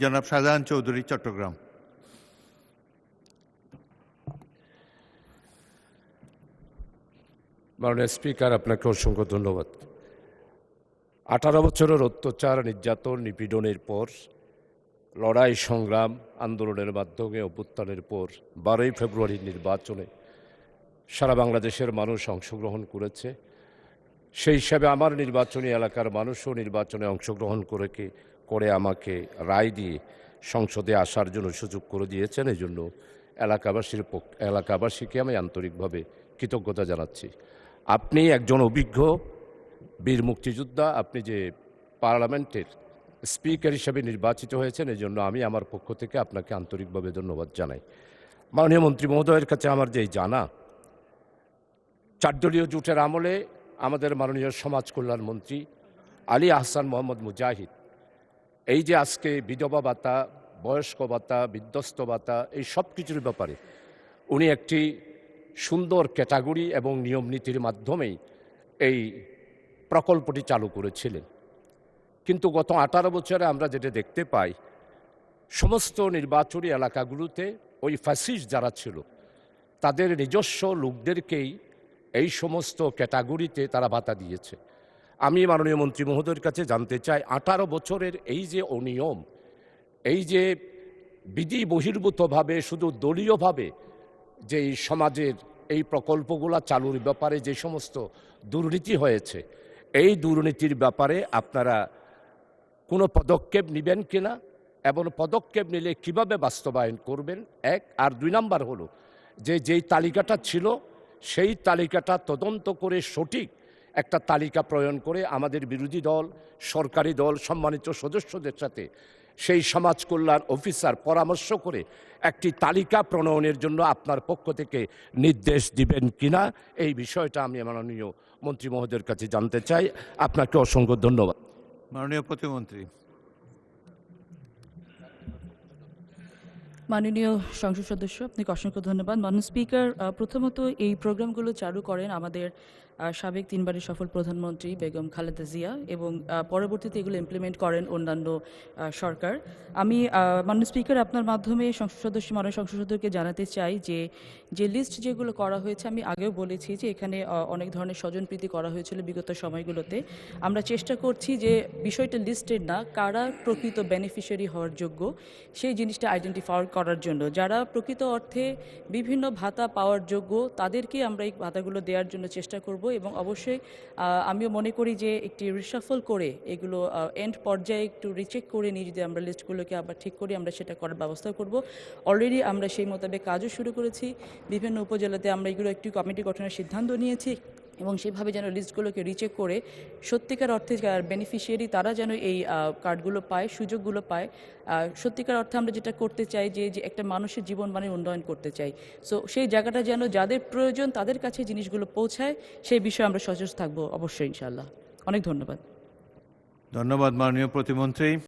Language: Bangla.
জনাব শাহজাহান চৌধুরী, চট্টগ্রাম। মাননীয় স্পিকার, আপনাকে অসংখ্য ধন্যবাদ। 18 বছরের অত্যাচার, নির্যাতন, নিপীড়নের পর, লড়াই, সংগ্রাম, আন্দোলনের মাধ্যমে অভ্যুত্থানের পর 12ই ফেব্রুয়ারির নির্বাচনে সারা বাংলাদেশের মানুষ অংশগ্রহণ করেছে। সেই হিসাবে আমার নির্বাচনী এলাকার মানুষও নির্বাচনে অংশগ্রহণ করে আমাকে রায় দিয়ে সংসদে আসার জন্য সুযোগ করে দিয়েছেন। এই জন্য এলাকাবাসীকে আমি আন্তরিকভাবে কৃতজ্ঞতা জানাচ্ছি। আপনি একজন অভিজ্ঞ বীর মুক্তিযোদ্ধা, আপনি যে পার্লামেন্টের স্পিকার হিসেবে নির্বাচিত হয়েছেন, এই জন্য আমি আমার পক্ষ থেকে আপনাকে আন্তরিকভাবে ধন্যবাদ জানাই। মাননীয় মন্ত্রী মহোদয়ের কাছে আমার যেই জানা, 4 দলীয় জোটের আমলে আমাদের মাননীয় সমাজ কল্যাণ মন্ত্রী আলী আহসান মোহাম্মদ মুজাহিদ এই যে আজকে বিধবা ভাতা, বয়স্ক ভাতা, বিধ্বস্ত ভাতা, এই সব কিছুর ব্যাপারে উনি একটি সুন্দর ক্যাটাগরি এবং নিয়ম নীতির মাধ্যমেই এই প্রকল্পটি চালু করেছিলেন। কিন্তু গত 18 বছরে আমরা যেটা দেখতে পাই, সমস্ত নির্বাচনী এলাকাগুলোতে ওই ফ্যাসিস্ট যারা ছিল তাদের নিজস্ব লোকদেরকেই এই সমস্ত ক্যাটাগরিতে তারা ভাতা দিয়েছে। আমি মাননীয় মন্ত্রী মহোদয়ের কাছে জানতে চাই, 18 বছরের এই যে অনিয়ম, এই যে বিধি বহির্ভূতভাবে শুধু দলীয়ভাবে যে সমাজের এই প্রকল্পগুলো চালুর ব্যাপারে যে সমস্ত দুর্নীতি হয়েছে, এই দুর্নীতির ব্যাপারে আপনারা কোনো পদক্ষেপ নেবেন কিনা এবং পদক্ষেপ নিলে কিভাবে বাস্তবায়ন করবেন, 1। আর 2 নাম্বার হলো যেই তালিকাটা ছিল সেই তালিকাটা তদন্ত করে সঠিক একটা তালিকা প্রণয়ন করে আমাদের বিরোধী দল, সরকারি দল, সম্মানিত সদস্যদের সাথে সেই সমাজ কল্যাণ অফিসার পরামর্শ করে একটি তালিকা প্রণয়নের জন্য আপনার পক্ষ থেকে নির্দেশ দিবেন কিনা, এই বিষয়টা আমি মাননীয় মন্ত্রী মহোদয়ের কাছে জানতে চাই। আপনাকে অসংখ্য ধন্যবাদ। মাননীয় প্রতিমন্ত্রী। মাননীয় সংসদ সদস্য, আপনাকে অসংখ্য ধন্যবাদ। মাননীয় স্পিকার, প্রথমত এই প্রোগ্রামগুলো চালু করেন আমাদের সাবেক 3 বারের সফল প্রধানমন্ত্রী বেগম খালেদা জিয়া এবং পরবর্তীতে এগুলো ইমপ্লিমেন্ট করেন অন্যান্য সরকার। আমি মাননীয় স্পিকার আপনার মাধ্যমে মাননীয় সংসদ সদস্যকে জানাতে চাই যে লিস্ট যেগুলো করা হয়েছে, আমি আগেও বলেছি যে এখানে অনেক ধরনের স্বজনপ্রীতি করা হয়েছিল বিগত সময়গুলোতে। আমরা চেষ্টা করছি যে বিষয়টা লিস্টেড না, কারা প্রকৃত বেনিফিশিয়ারি হওয়ার যোগ্য সেই জিনিসটা আইডেন্টিফাই করার জন্য। যারা প্রকৃত অর্থে বিভিন্ন ভাতা পাওয়ার যোগ্য তাদেরকে আমরা এই ভাতাগুলো দেওয়ার জন্য চেষ্টা করব এবং অবশ্যই আমিও মনে করি যে একটি রিশাফল করে এগুলো এন্ড পর্যায়ে একটু রিচেক করে নিয়ে যদি আমরা লিস্টগুলোকে আবার ঠিক করি, আমরা সেটা করার ব্যবস্থা করব। অলরেডি আমরা সেই মোতাবেক কাজও শুরু করেছি। বিভিন্ন উপজেলাতে আমরা এগুলো একটি কমিটি গঠনের সিদ্ধান্ত নিয়েছি এবং সেভাবে যেন লিস্টগুলোকে রিচেক করে সত্যিকার অর্থে বেনিফিশিয়ারি তারা যেন এই কার্ডগুলো পায়, সুযোগগুলো পায়। সত্যিকার অর্থে আমরা যেটা করতে চাই যে একটা মানুষের জীবন মানের উন্নয়ন করতে চাই। সো সেই জায়গাটা যেন যাদের প্রয়োজন তাদের কাছে জিনিসগুলো পৌঁছায়, সেই বিষয়ে আমরা সচেষ্ট থাকবো অবশ্যই, ইনশাআল্লাহ। অনেক ধন্যবাদ। ধন্যবাদ মাননীয় প্রতিমন্ত্রী।